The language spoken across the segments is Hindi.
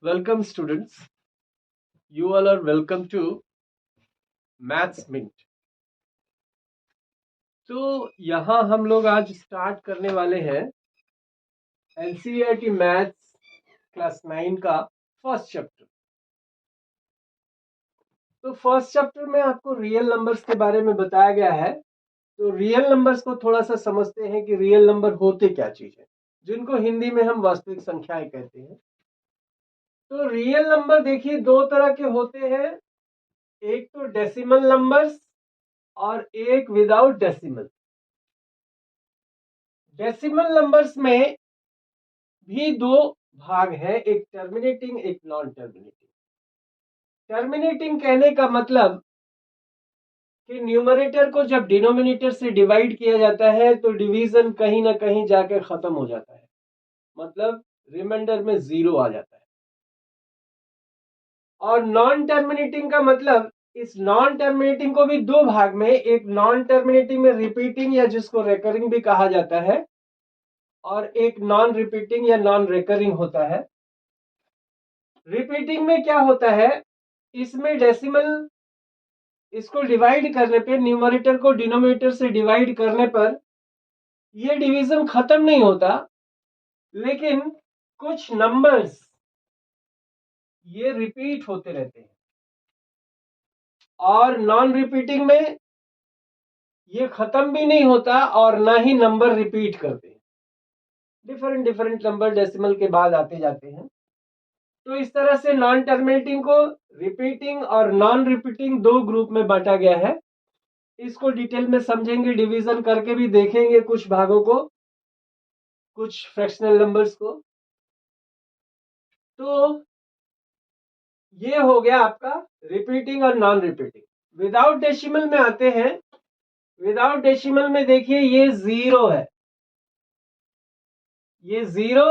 Welcome students. You all are welcome to Maths Mint. तो यहाँ हम लोग आज स्टार्ट करने वाले हैं NCERT मैथ्स क्लास 9 का फर्स्ट चैप्टर। तो फर्स्ट चैप्टर में आपको रियल नंबर्स के बारे में बताया गया है। तो रियल नंबर्स को थोड़ा सा समझते हैं कि रियल नंबर होते क्या चीज है, जिनको हिंदी में हम वास्तविक संख्याएं कहते हैं। तो रियल नंबर देखिए दो तरह के होते हैं, एक तो डेसिमल नंबर्स और एक विदाउट डेसिमल। डेसिमल नंबर्स में भी दो भाग है, एक टर्मिनेटिंग एक नॉन टर्मिनेटिंग। टर्मिनेटिंग कहने का मतलब कि न्यूमरेटर को जब डिनोमिनेटर से डिवाइड किया जाता है तो डिवीजन कहीं ना कहीं जाकर खत्म हो जाता है, मतलब रिमाइंडर में 0 आ जाता है। और नॉन टर्मिनेटिंग का मतलब, इस नॉन टर्मिनेटिंग को भी दो भाग में, एक नॉन टर्मिनेटिंग में रिपीटिंग या जिसको रेकरिंग भी कहा जाता है, और एक नॉन रिपीटिंग या नॉन रेकरिंग होता है। रिपीटिंग में क्या होता है, इसमें डेसिमल, इसको डिवाइड करने पे, न्यूमरेटर को डिनोमिनेटर से डिवाइड करने पर ये डिवीजन खत्म नहीं होता, लेकिन कुछ नंबर्स ये रिपीट होते रहते हैं। और नॉन रिपीटिंग में ये खत्म भी नहीं होता और ना ही नंबर रिपीट करते हैं। डिफरेंट डिफरेंट नंबर डेसिमल के बाद आते जाते हैं। तो इस तरह से नॉन टर्मिनेटिंग को रिपीटिंग और नॉन रिपीटिंग दो ग्रुप में बांटा गया है। इसको डिटेल में समझेंगे, डिवीजन करके भी देखेंगे कुछ भागों को, कुछ फ्रैक्शनल नंबर्स को। तो ये हो गया आपका रिपीटिंग और नॉन रिपीटिंग। विदाउट डेसिमल में आते हैं। विदाउट डेसिमल में देखिए ये 0 है, ये 0,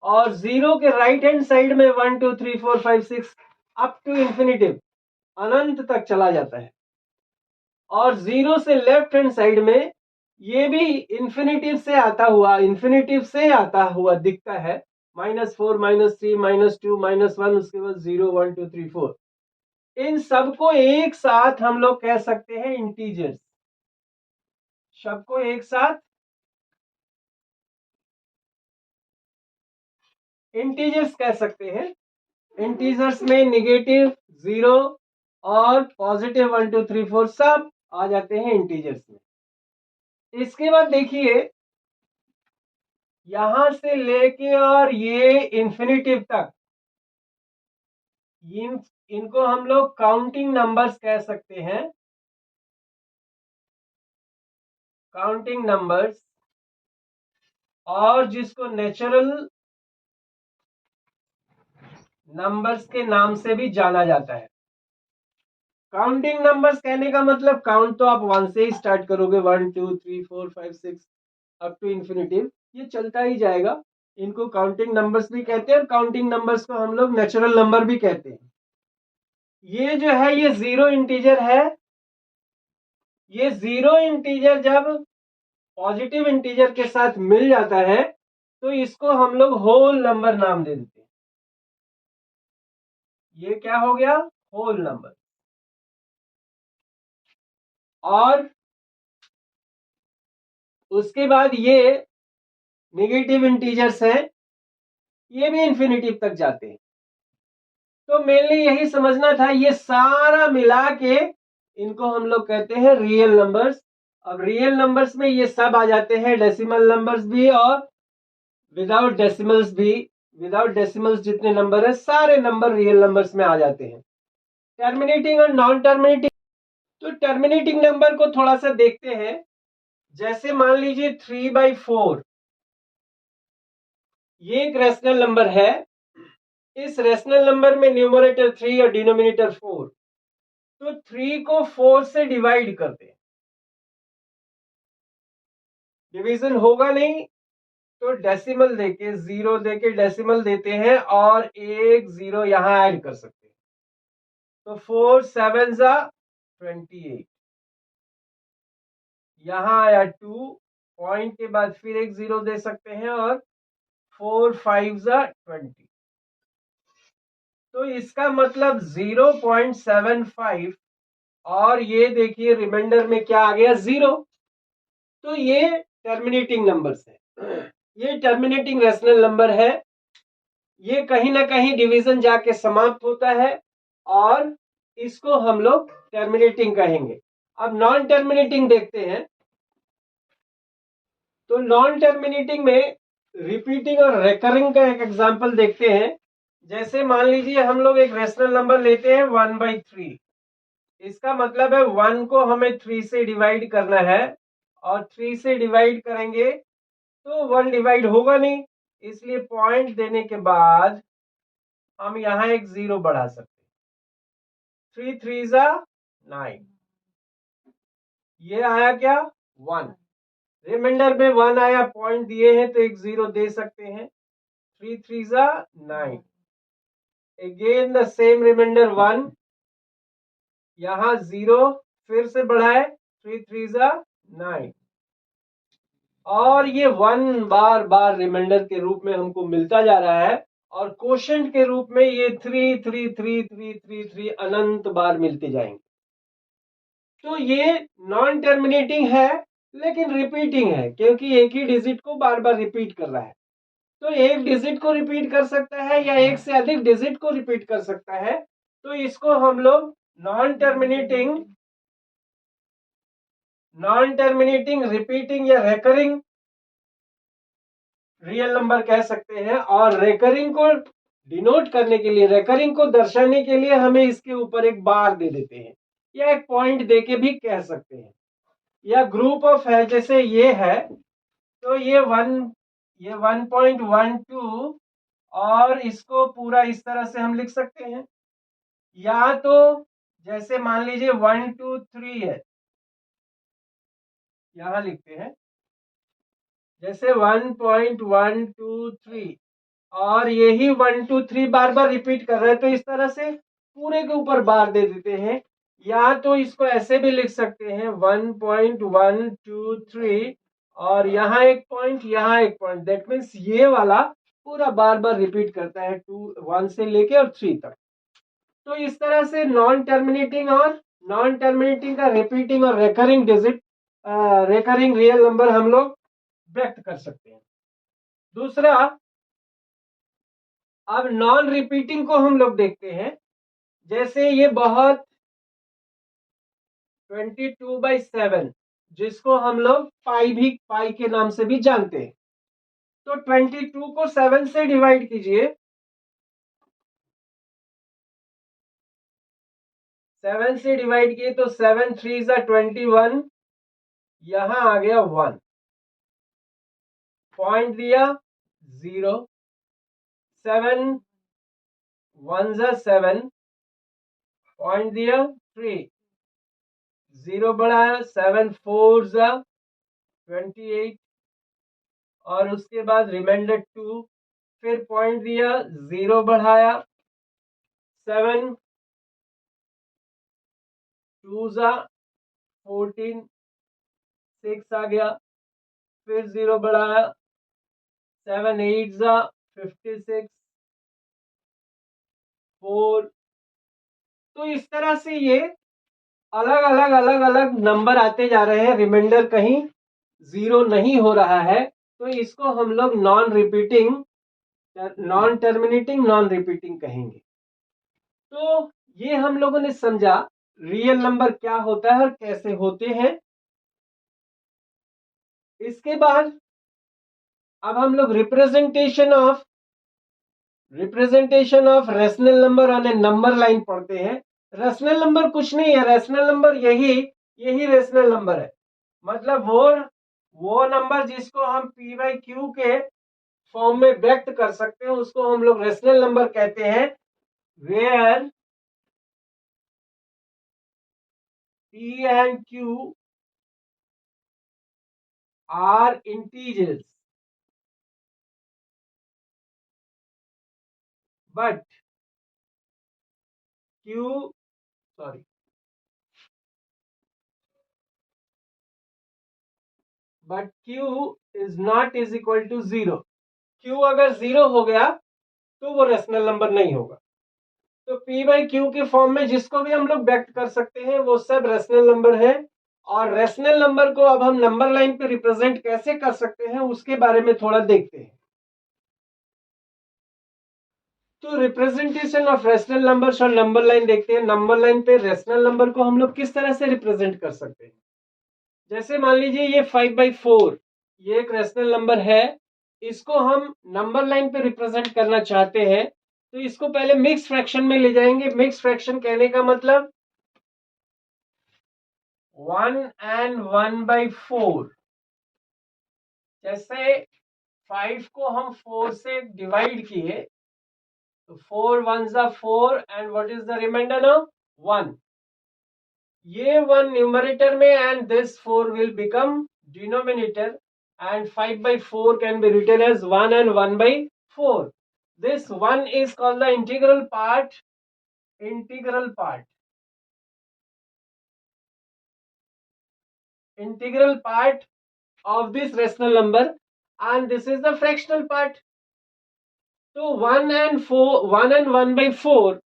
और 0 के राइट हैंड साइड में 1 2 3 4 5 6 अप टू इंफिनिटिव, अनंत तक चला जाता है। और 0 से लेफ्ट हैंड साइड में ये भी इंफिनिटिव से आता हुआ, इंफिनिटिव से आता हुआ दिखता है, -4 -3 -2 -1, उसके बाद 0 1 2 3 4। इन सबको एक साथ हम लोग कह सकते हैं इंटीजर्स। सबको एक साथ इंटीजर्स कह सकते हैं। इंटीजर्स में नेगेटिव 0 और पॉजिटिव 1 2 3 4 सब आ जाते हैं इंटीजर्स में। इसके बाद देखिए यहां से लेके और ये इंफिनिटिव तक, इनको हम लोग काउंटिंग नंबर्स कह सकते हैं। काउंटिंग नंबर्स, और जिसको नेचुरल नंबर्स के नाम से भी जाना जाता है। काउंटिंग नंबर्स कहने का मतलब, काउंट तो आप 1 से ही स्टार्ट करोगे, 1 2 3 4 5 6 अप टू इंफिनिटिव, ये चलता ही जाएगा। इनको काउंटिंग नंबर्स भी कहते हैं, और काउंटिंग नंबर्स को हम लोग नेचुरल नंबर भी कहते हैं। ये जो है ये 0 इंटीजर है। ये 0 इंटीजर जब पॉजिटिव इंटीजर के साथ मिल जाता है तो इसको हम लोग होल नंबर नाम दे देते हैं। ये क्या हो गया, होल नंबर। और उसके बाद ये नेगेटिव इंटीजर्स हैं, ये भी इंफिनिटिव तक जाते हैं। तो मेनली यही समझना था, ये सारा मिला के इनको हम लोग कहते हैं रियल नंबर्स। अब रियल नंबर्स में ये सब आ जाते हैं, डेसिमल नंबर्स भी और विदाउट डेसिमल्स भी। विदाउट डेसिमल्स जितने नंबर है सारे नंबर रियल नंबर्स में आ जाते हैं। टर्मिनेटिंग और नॉन टर्मिनेटिंग। तो टर्मिनेटिंग नंबर को थोड़ा सा देखते हैं। जैसे मान लीजिए 3/4, ये एक रेशनल नंबर है। इस रेशनल नंबर में न्यूमरेटर 3 और डिनोमिनेटर 4, तो 3 को 4 से डिवाइड करते हैं, डिवीजन होगा नहीं तो डेसिमल देके, 0 देके डेसिमल देते हैं और एक 0 यहां ऐड कर सकते हैं। तो 4 7 28, यहां आया 2, पॉइंट के बाद फिर एक 0 दे सकते हैं, और 4 5 20। तो इसका मतलब 0.75 और ये देखिए रिमाइंडर में क्या आ गया 0। तो ये टर्मिनेटिंग नंबर्स है, ये टर्मिनेटिंग रेशनल नंबर है। ये कहीं ना कहीं डिवीजन जाके समाप्त होता है और इसको हम लोग टर्मिनेटिंग कहेंगे। अब नॉन टर्मिनेटिंग देखते हैं। तो नॉन टर्मिनेटिंग में रिपीटिंग और रेकरिंग का एक एग्जांपल देखते हैं। जैसे मान लीजिए हम लोग एक रेशनल नंबर लेते हैं 1/3। इसका मतलब है 1 को हमें 3 से डिवाइड करना है और 3 से डिवाइड करेंगे तो 1 डिवाइड होगा नहीं, इसलिए पॉइंट देने के बाद हम यहाँ एक 0 बढ़ा सकते हैं। 3 3 9, ये आया क्या 1। रिमाइंडर में 1 आया, पॉइंट दिए हैं तो एक 0 दे सकते हैं। 3 3 9, अगेन द सेम रिमाइंडर 1, यहाँ 0 फिर से बढ़ाए 3 3 9 और ये 1 बार बार रिमाइंडर के रूप में हमको मिलता जा रहा है और क्वोशंट के रूप में ये 3 3 3 3 3 3 अनंत बार मिलते जाएंगे। तो ये नॉन टर्मिनेटिंग है लेकिन रिपीटिंग है, क्योंकि एक ही डिजिट को बार बार रिपीट कर रहा है। तो एक डिजिट को रिपीट कर सकता है या एक से अधिक डिजिट को रिपीट कर सकता है, तो इसको हम लोग नॉन टर्मिनेटिंग रिपीटिंग या रेकरिंग रियल नंबर कह सकते हैं। और रेकरिंग को डिनोट करने के लिए, रेकरिंग को दर्शाने के लिए हमें इसके ऊपर एक बार दे देते हैं या एक पॉइंट दे के भी कह सकते हैं। या ग्रुप ऑफ है, जैसे ये है तो ये 1.12 और इसको पूरा इस तरह से हम लिख सकते हैं। या तो जैसे मान लीजिए 1 2 3 है, यहां लिखते हैं जैसे 1.123 और यही 1 2 3 बार बार रिपीट कर रहे हैं, तो इस तरह से पूरे के ऊपर बार दे देते हैं। या तो इसको ऐसे भी लिख सकते हैं 1.123 और यहाँ एक पॉइंट, यहाँ एक पॉइंट, दैट मीन्स ये वाला पूरा बार बार रिपीट करता है 1 से लेके और 3 तक। तो इस तरह से नॉन टर्मिनेटिंग का रिपीटिंग और recurring digit, recurring real number हम लोग व्यक्त कर सकते हैं। दूसरा, अब नॉन रिपीटिंग को हम लोग देखते हैं। जैसे ये बहुत 22/7 जिसको हम लोग पाई के नाम से भी जानते हैं। तो 22 को 7 से डिवाइड कीजिए, 7 से डिवाइड किए तो 7 3 21, यहां आ गया 1, पॉइंट दिया 0, 7 1 7, पॉइंट दिया 3, 0 बढ़ाया 7 4 28 और उसके बाद रिमाइंडर 2, फिर पॉइंट दिया 0 बढ़ाया 7 2 14, 6 आ गया, फिर 0 बढ़ाया 7 8 56 4। तो इस तरह से ये अलग अलग नंबर आते जा रहे हैं, रिमाइंडर कहीं 0 नहीं हो रहा है। तो इसको हम लोग नॉन टर्मिनेटिंग नॉन रिपीटिंग कहेंगे। तो ये हम लोगों ने समझा रियल नंबर क्या होता है और कैसे होते हैं। इसके बाद अब हम लोग representation of rational number on A number line पढ़ते हैं। रेशनल नंबर कुछ नहीं है, रेशनल नंबर यही रेशनल नंबर है। मतलब वो नंबर जिसको हम p/q के फॉर्म में व्यक्त कर सकते हैं उसको हम लोग रेशनल नंबर कहते हैं। Where p and q are integers but q sorry but q is not is equal to 0। q अगर 0 हो गया तो वो रेशनल नंबर नहीं होगा। तो P बाई क्यू के फॉर्म में जिसको भी हम लोग व्यक्त कर सकते हैं वो सब रेशनल नंबर है। और रेशनल नंबर को अब हम नंबर लाइन पे रिप्रेजेंट कैसे कर सकते हैं उसके बारे में थोड़ा देखते हैं। तो रिप्रेजेंटेशन ऑफ रेशनल नंबर्स और नंबर लाइन देखते हैं। नंबर लाइन पे रेशनल नंबर को हम लोग किस तरह से रिप्रेजेंट कर सकते हैं। जैसे मान लीजिए ये 5/4 ये एक रेशनल नंबर है, इसको हम नंबर लाइन पे रिप्रेजेंट करना चाहते हैं तो इसको पहले मिक्स फ्रैक्शन में ले जाएंगे। मिक्स फ्रैक्शन कहने का मतलब 1 and 1/4। जैसे 5 को हम 4 से डिवाइड किए तो 4 1s are 4 and what is the remainder now 1। ये 1 न्यूमरेटर में and this 4 will become denominator and 5/4 can be written as 1 and 1/4। This 1 is called the integral part of this rational number and this is the fractional part। तो 1 and 1/4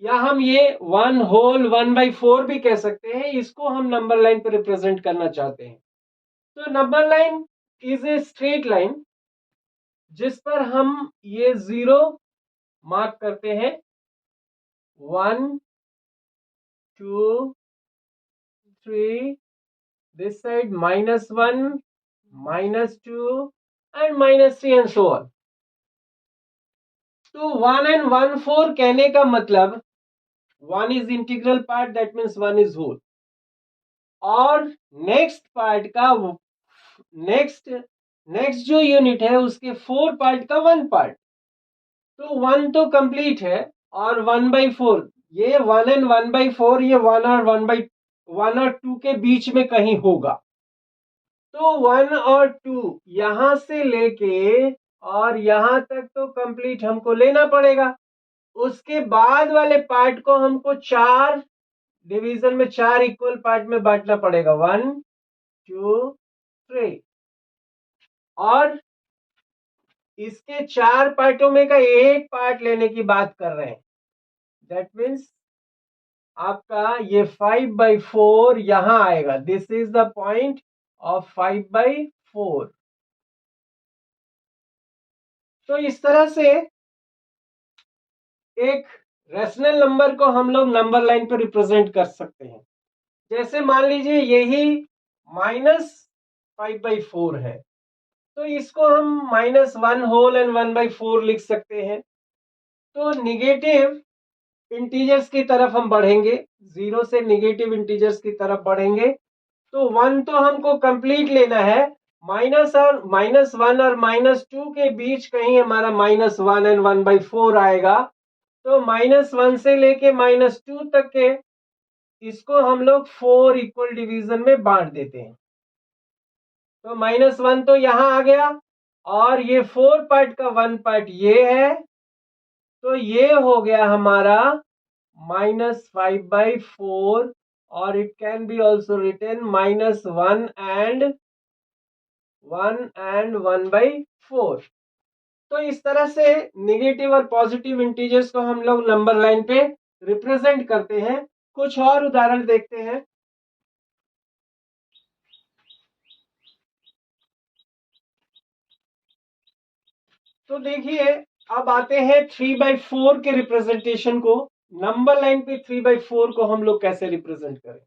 या हम ये 1 whole 1/4 भी कह सकते हैं। इसको हम नंबर लाइन पर रिप्रेजेंट करना चाहते हैं। तो number line is a straight line जिस पर हम ये 0 मार्क करते हैं 1 2 3 this side -1 -2 and -3 and so on। तो 1 and 1/4 कहने का मतलब 1 is integral part that means 1 is whole और नेक्स्ट पार्ट का नेक्स्ट जो यूनिट है उसके 4 पार्ट का 1 पार्ट। तो 1 तो कंप्लीट है और 1/4 ये 1 and 1/4 ये 1 और 2 के बीच में कहीं होगा। तो 1 और 2 यहां से लेके और यहां तक तो कंप्लीट हमको लेना पड़ेगा। उसके बाद वाले पार्ट को हमको 4 डिवीजन में 4 इक्वल पार्ट में बांटना पड़ेगा 1 2 3 और इसके 4 पार्टों में का एक पार्ट लेने की बात कर रहे हैं। दैट मीन्स आपका ये 5/4 यहां आएगा। This is the point of 5/4। तो इस तरह से एक रेशनल नंबर को हम लोग नंबर लाइन पर रिप्रेजेंट कर सकते हैं। जैसे मान लीजिए यही -5/4 है तो इसको हम -1 whole and 1/4 लिख सकते हैं। तो निगेटिव इंटीजर्स की तरफ हम बढ़ेंगे, 0 से निगेटिव इंटीजर्स की तरफ बढ़ेंगे। तो 1 तो हमको कंप्लीट लेना है, -1 और -2 के बीच कहीं हमारा -1 and 1/4 आएगा। तो -1 से लेके -2 तक के इसको हम लोग 4 इक्वल डिवीजन में बांट देते हैं। तो -1 तो यहां आ गया और ये 4 पार्ट का 1 पार्ट ये है। तो ये हो गया हमारा -5/4 और it can be also written -1 and 1/4। तो इस तरह से नेगेटिव और पॉजिटिव इंटीजर्स को हम लोग नंबर लाइन पे रिप्रेजेंट करते हैं। कुछ और उदाहरण देखते हैं। तो देखिए अब आते हैं 3/4 के रिप्रेजेंटेशन को। नंबर लाइन पे 3/4 को हम लोग कैसे रिप्रेजेंट करें।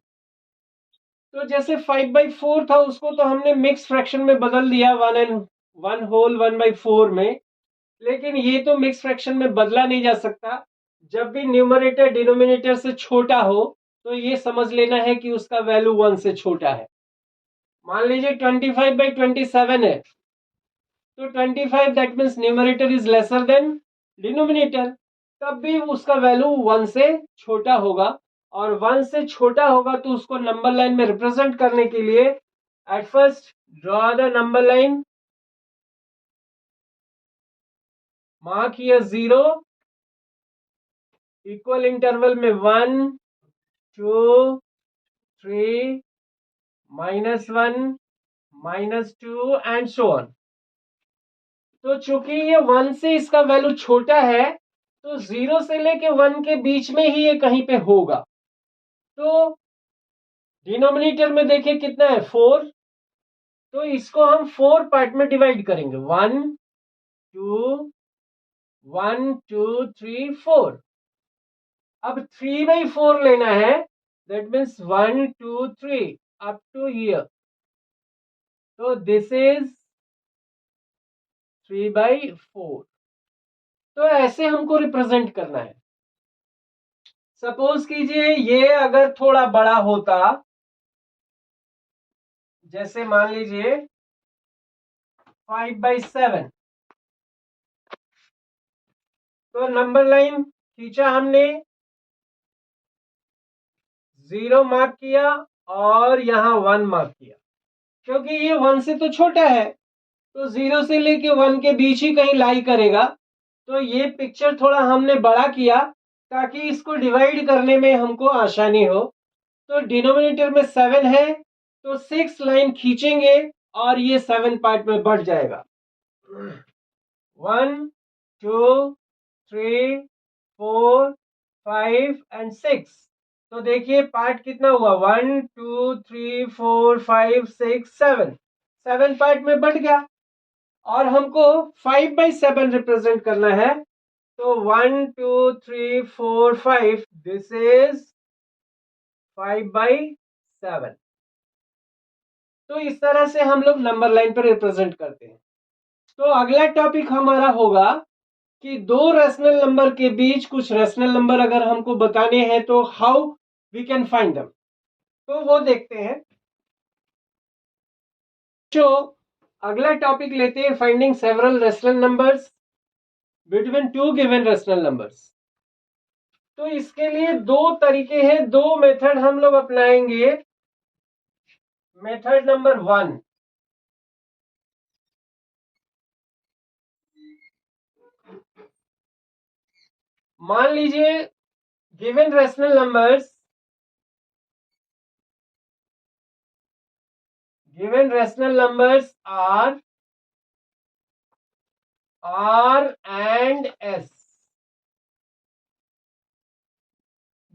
तो जैसे 5/4 था उसको तो हमने मिक्स फ्रैक्शन में बदल दिया 1 whole 1/4 में। लेकिन ये तो मिक्स फ्रैक्शन में बदला नहीं जा सकता। जब भी न्यूमरेटर डिनोमिनेटर से छोटा हो तो ये समझ लेना है कि उसका वैल्यू 1 से छोटा है। मान लीजिए 25/27 है तो 25 that means numerator is lesser than denominator, तब भी उसका वैल्यू 1 से छोटा होगा। और 1 से छोटा होगा तो उसको नंबर लाइन में रिप्रेजेंट करने के लिए at first draw the number line, mark here 0, equal interval में 1 2 3 -1 -2 एंड सो ऑन। तो चूंकि ये 1 से इसका वैल्यू छोटा है तो 0 से लेके 1 के बीच में ही ये कहीं पे होगा। तो डिनोमिनेटर में देखिए कितना है 4, तो इसको हम 4 पार्ट में डिवाइड करेंगे, 1 2 1 2 3 4। अब 3/4 लेना है, that means 1 2 3 up to here, तो दिस इज 3/4। तो ऐसे हमको रिप्रेजेंट करना है। सपोज कीजिए ये अगर थोड़ा बड़ा होता, जैसे मान लीजिए 5/7, तो नंबर लाइन खींचा हमने, 0 मार्क किया और यहां 1 मार्क किया, क्योंकि ये 1 से तो छोटा है, तो 0 से लेके 1 के बीच ही कहीं लाई करेगा। तो ये पिक्चर थोड़ा हमने बड़ा किया ताकि इसको डिवाइड करने में हमको आसानी हो। तो डिनोमिनेटर में 7 है, तो 6 लाइन खींचेंगे और ये 7 पार्ट में बढ़ जाएगा, 1 2 3 4 5 एंड 6। तो देखिए पार्ट कितना हुआ, 1 2 3 4 5 6 7, 7 पार्ट में बढ़ गया। और हमको 5/7 रिप्रेजेंट करना है, तो 1 2 3 4 5, दिस इज 5/7। तो इस तरह से हम लोग नंबर लाइन पर रिप्रेजेंट करते हैं। तो अगला टॉपिक हमारा होगा कि दो रेशनल नंबर के बीच कुछ रेशनल नंबर अगर हमको बताने हैं तो how we can find them, तो वो देखते हैं। तो अगला टॉपिक लेते हैं, finding several rational numbers between two given rational numbers. तो इसके लिए दो तरीके हैं, दो मेथड हम लोग अपनाएंगे। मेथड नंबर 1, मान लीजिए given rational numbers R and S.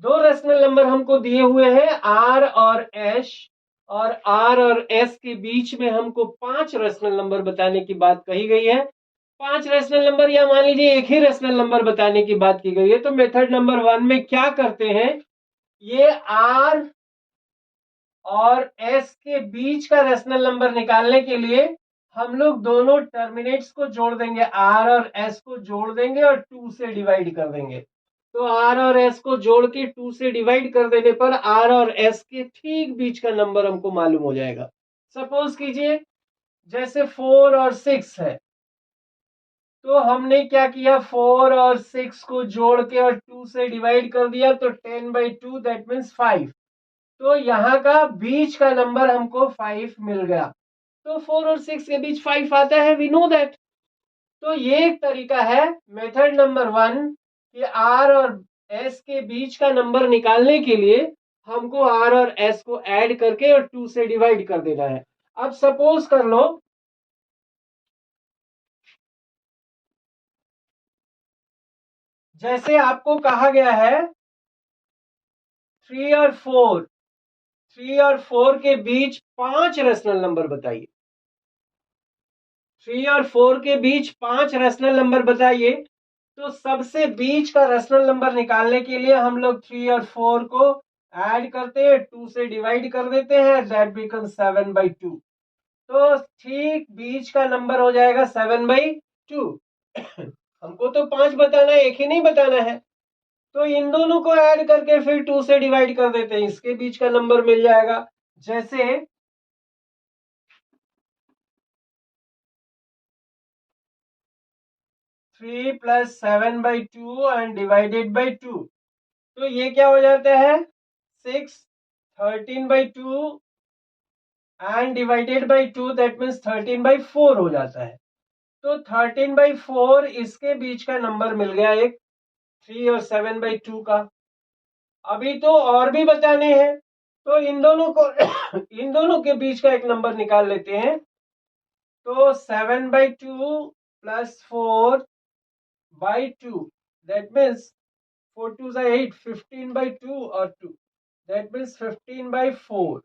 दो रेशनल नंबर हमको दिए हुए हैं आर और एस, और आर और एस के बीच में हमको 5 रेशनल नंबर बताने की बात कही गई है। 5 रेशनल नंबर या मान लीजिए एक ही रेशनल नंबर बताने की बात की गई है। तो मेथड नंबर 1 में क्या करते हैं, ये आर और एस के बीच का रेशनल नंबर निकालने के लिए हम लोग दोनों टर्मिनेट्स को जोड़ देंगे, आर और एस को जोड़ देंगे और 2 से डिवाइड कर देंगे। तो आर और एस को जोड़ के 2 से डिवाइड कर देने पर आर और एस के ठीक बीच का नंबर हमको मालूम हो जाएगा। सपोज कीजिए जैसे 4 और 6 है, तो हमने क्या किया, 4 और 6 को जोड़ के और 2 से डिवाइड कर दिया, तो 10/2 दैट मीन्स 5। तो यहाँ का बीच का नंबर हमको 5 मिल गया। तो 4 और 6 के बीच 5 आता है, वी नो दैट। तो ये एक तरीका है मेथड नंबर 1 कि आर और एस के बीच का नंबर निकालने के लिए हमको आर और एस को ऐड करके और 2 से डिवाइड कर देना है। अब सपोज कर लो जैसे आपको कहा गया है 3 और 4 के बीच 5 रेशनल नंबर बताइए। 3 और 4 के बीच 5 रेशनल नंबर बताइए। तो सबसे बीच का रेशनल नंबर निकालने के लिए हम लोग 3 और 4 को ऐड करते हैं, 2 से डिवाइड कर देते हैं, दैट बिकम्स 7/2। तो ठीक बीच का नंबर हो जाएगा 7/2। हमको तो 5 बताना है, एक ही नहीं बताना है। तो इन दोनों को ऐड करके फिर 2 से डिवाइड कर देते हैं, इसके बीच का नंबर मिल जाएगा। जैसे 3 + 7/2 एंड डिवाइडेड बाई 2, तो ये क्या हो जाता है 6, 13/2 and divided by 2 that means 13/4 हो जाता है। तो 13/4 इसके बीच का नंबर मिल गया एक, 3 और 7/2 का। अभी तो और भी बताने हैं, तो इन दोनों को इन दोनों के बीच का एक नंबर निकाल लेते हैं। तो 7/2 + 4/2 दैट मीन्स 4 2 8, 15/2 और 2, दैट मीन्स 15/4।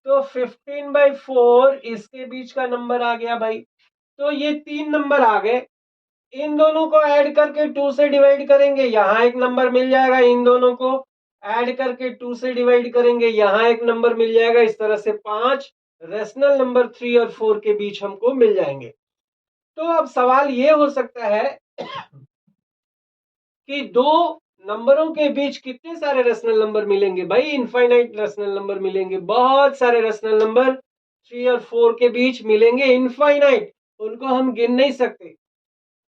तो 15/4 इसके बीच का नंबर आ गया भाई। तो ये 3 नंबर आ गए। इन दोनों को ऐड करके 2 से डिवाइड करेंगे, यहां एक नंबर मिल जाएगा। इन दोनों को ऐड करके 2 से डिवाइड करेंगे, यहां एक नंबर मिल जाएगा। इस तरह से 5 रेशनल नंबर 3 और 4 के बीच हमको मिल जाएंगे। तो अब सवाल ये हो सकता है कि दो नंबरों के बीच कितने सारे रेशनल नंबर मिलेंगे? भाई इनफाइनाइट रेशनल नंबर मिलेंगे, बहुत सारे रेशनल नंबर 3 और 4 के बीच मिलेंगे, इनफाइनाइट, उनको हम गिन नहीं सकते।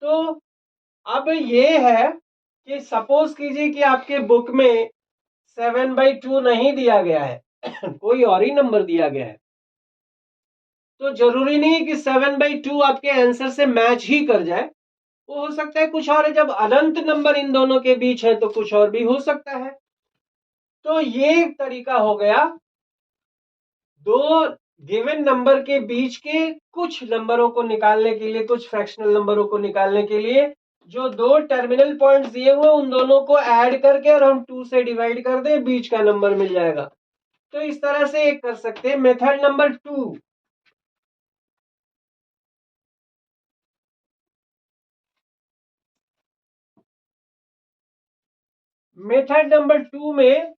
तो अब ये है कि सपोज कीजिए कि आपके बुक में 7/2 नहीं दिया गया है कोई और ही नंबर दिया गया है, तो जरूरी नहीं कि 7/2 आपके आंसर से मैच ही कर जाए, वो हो सकता है कुछ और है। जब अनंत नंबर इन दोनों के बीच है तो कुछ और भी हो सकता है। तो ये एक तरीका हो गया दो गिवन नंबर के बीच के कुछ नंबरों को निकालने के लिए, कुछ फ्रैक्शनल नंबरों को निकालने के लिए, जो दो टर्मिनल पॉइंट्स दिए हुए उन दोनों को ऐड करके और हम 2 से डिवाइड कर दे, बीच का नंबर मिल जाएगा। तो इस तरह से एक कर सकते हैं। मेथड नंबर 2, मेथड नंबर 2 में,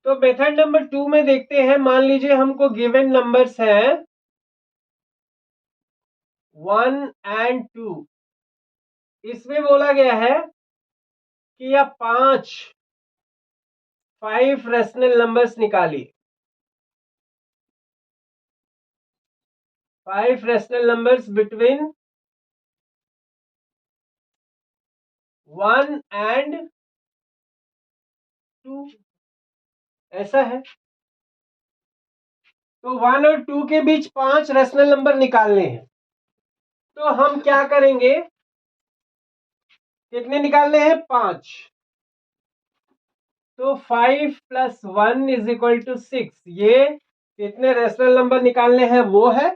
तो मेथड नंबर 2 में देखते हैं। मान लीजिए हमको गिवन नंबर्स हैं 1 and 2। इसमें बोला गया है कि आप 5 रेशनल नंबर्स निकालिए। 5 रेशनल नंबर्स बिटवीन 1 and 2, ऐसा है। तो 1 और 2 के बीच 5 रेशनल नंबर निकालने हैं। तो हम क्या करेंगे, कितने निकालने हैं? 5। तो 5 + 1 = 6। ये कितने रेशनल नंबर निकालने हैं वो है,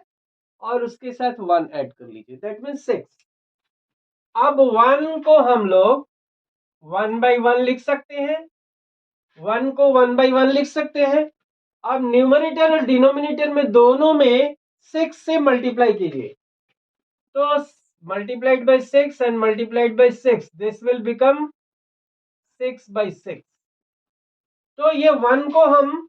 और उसके साथ 1 ऐड कर लीजिए, दैट मीन्स 6। अब 1 को हम लोग 1/1 लिख सकते हैं, 1 को 1/1 लिख सकते हैं। अब न्यूमरेटर और डिनोमिनेटर में दोनों में 6 से मल्टीप्लाई कीजिए। तो multiplied by 6 and multiplied by 6, this will become 6/6। तो ये 1 को हम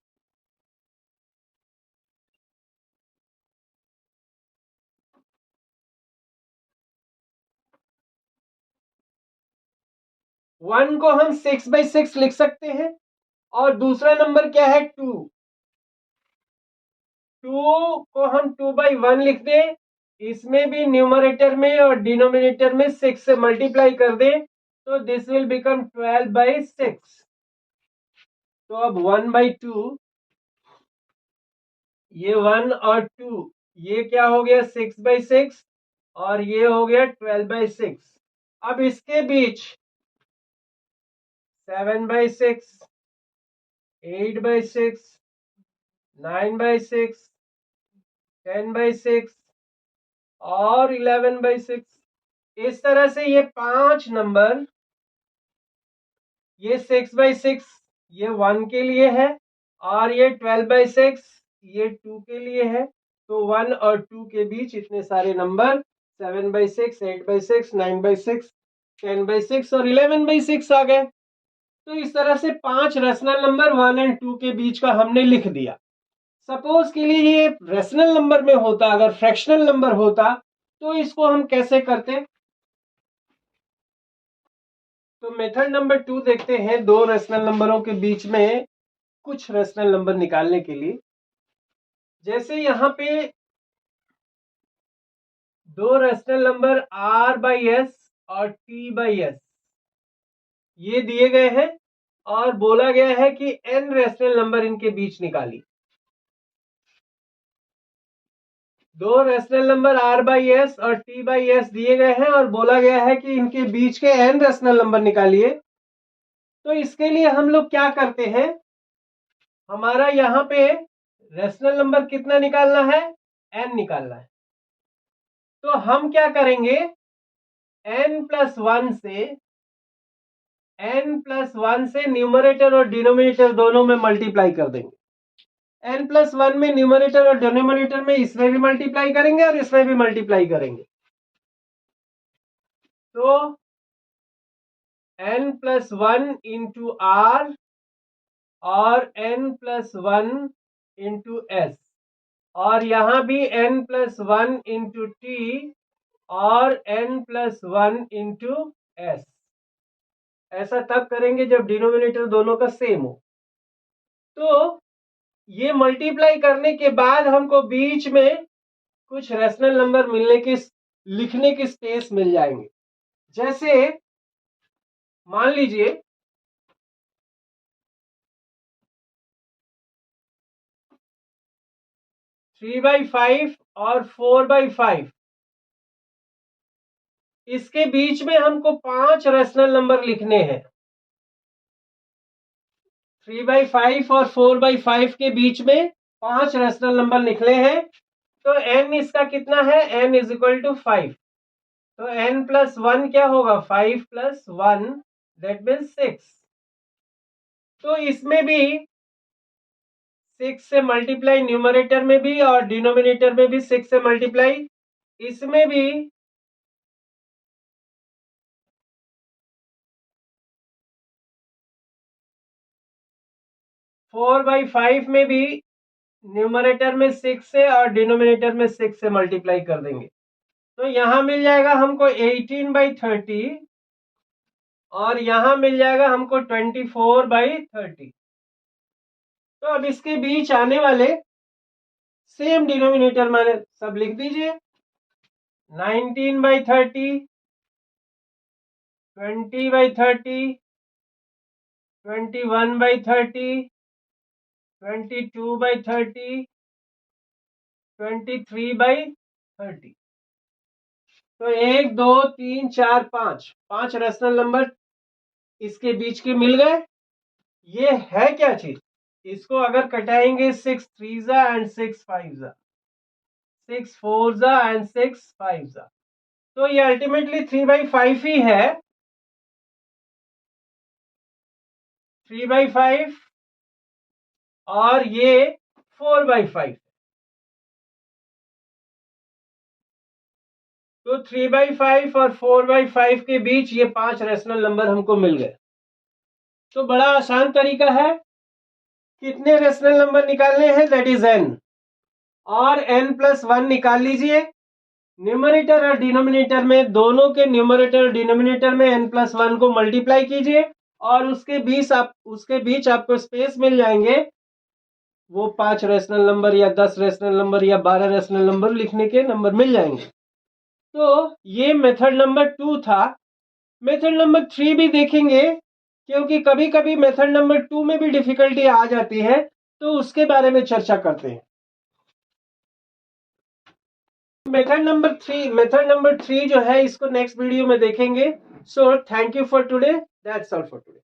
6/6 लिख सकते हैं। और दूसरा नंबर क्या है? 2। 2 को हम 2/1 लिख दें, इसमें भी न्यूमरेटर में और डिनोमिनेटर में 6 से मल्टीप्लाई कर दें, तो दिस विल बिकम 12/6। तो अब 1/2, ये 1 और 2, ये क्या हो गया? 6/6, और ये हो गया 12/6। अब इसके बीच 7/6, 8/6, 9/6, 10/6 और 11/6। इस तरह से ये 5 नंबर, ये 6/6 ये 1 के लिए है, और ये 12/6 ये 2 के लिए है। तो 1 और 2 के बीच इतने सारे नंबर 7/6, 8/6, 9/6, 10/6 और 11/6 आ गए। तो इस तरह से 5 रेशनल नंबर 1 और 2 के बीच का हमने लिख दिया। सपोज के लिए ये रेशनल नंबर में होता, अगर फ्रैक्शनल नंबर होता, तो इसको हम कैसे करते? तो मेथड नंबर 2 देखते हैं, दो रेशनल नंबरों के बीच में कुछ रेशनल नंबर निकालने के लिए। जैसे यहां पे दो रेशनल नंबर R/S और T/S ये दिए गए हैं, और बोला गया है कि n रेशनल नंबर इनके बीच निकालिए। दो रेशनल नंबर R/S और T/S दिए गए हैं, और बोला गया है कि इनके बीच के n रेशनल नंबर निकालिए। तो इसके लिए हम लोग क्या करते हैं, हमारा यहाँ पे रेशनल नंबर कितना निकालना है? n निकालना है। तो हम क्या करेंगे, n+1 से न्यूमरेटर और डिनोमिनेटर दोनों में मल्टीप्लाई कर देंगे। n+1 में न्यूमरेटर और डिनोमिनेटर में इसमें भी मल्टीप्लाई करेंगे और इसमें भी मल्टीप्लाई करेंगे। तो n+1 इंटू r और n+1 इंटू s, और यहां भी n+1 इंटू t और n+1 इंटू s। ऐसा तब करेंगे जब डिनोमिनेटर दोनों का सेम हो। तो ये मल्टीप्लाई करने के बाद हमको बीच में कुछ रैशनल नंबर लिखने की स्पेस मिल जाएंगे। जैसे मान लीजिए 3/5 और 4/5, इसके बीच में हमको 5 रैशनल नंबर लिखने हैं। 3/5 और 4/5 के बीच में 5 रैशनल नंबर लिखने हैं। तो n इसका कितना है, n इज इक्वल टू 5। तो n+1 क्या होगा, 5+1, दैट मीन्स 6। तो इसमें भी 6 से मल्टीप्लाई, न्यूमरेटर में भी और डिनोमिनेटर में भी 6 से मल्टीप्लाई, इसमें भी 4/5 में भी न्यूमरेटर में 6 से और डिनोमिनेटर में 6 से मल्टीप्लाई कर देंगे। तो यहां मिल जाएगा हमको 18/30 और यहां मिल जाएगा हमको 24/30। तो अब इसके बीच आने वाले सेम डिनोमिनेटर माने सब लिख दीजिए। 19/30, 20/30, 21/30, 22/30, 23/30। तो 1 2 3 4 5 रैशनल नंबर इसके बीच के मिल गए। ये है क्या चीज, इसको अगर कटाएंगे 6 3 एंड 6 5, 6 4 एंड 6 5, तो ये अल्टीमेटली 3/5 ही है। 3/5 और ये 4/5। तो 3/5 और 4/5 के बीच ये 5 रैशनल नंबर हमको मिल गए। तो बड़ा आसान तरीका है, कितने रैशनल नंबर निकालने हैं, दैट इज n, और n+1 निकाल लीजिए। न्यूमरेटर और डिनोमिनेटर में, दोनों के न्यूमरेटर और डिनोमिनेटर में n+1 को मल्टीप्लाई कीजिए और उसके बीच आपको स्पेस मिल जाएंगे, वो 5 रैशनल नंबर या 10 रैशनल नंबर या 12 रैशनल नंबर लिखने के नंबर मिल जाएंगे। तो ये मेथड नंबर 2 था। मेथड नंबर 3 भी देखेंगे, क्योंकि कभी कभी मेथड नंबर 2 में भी डिफिकल्टी आ जाती है, तो उसके बारे में चर्चा करते हैं। मेथड नंबर 3 जो है, इसको नेक्स्ट वीडियो में देखेंगे। So thank you for today, that's all for today.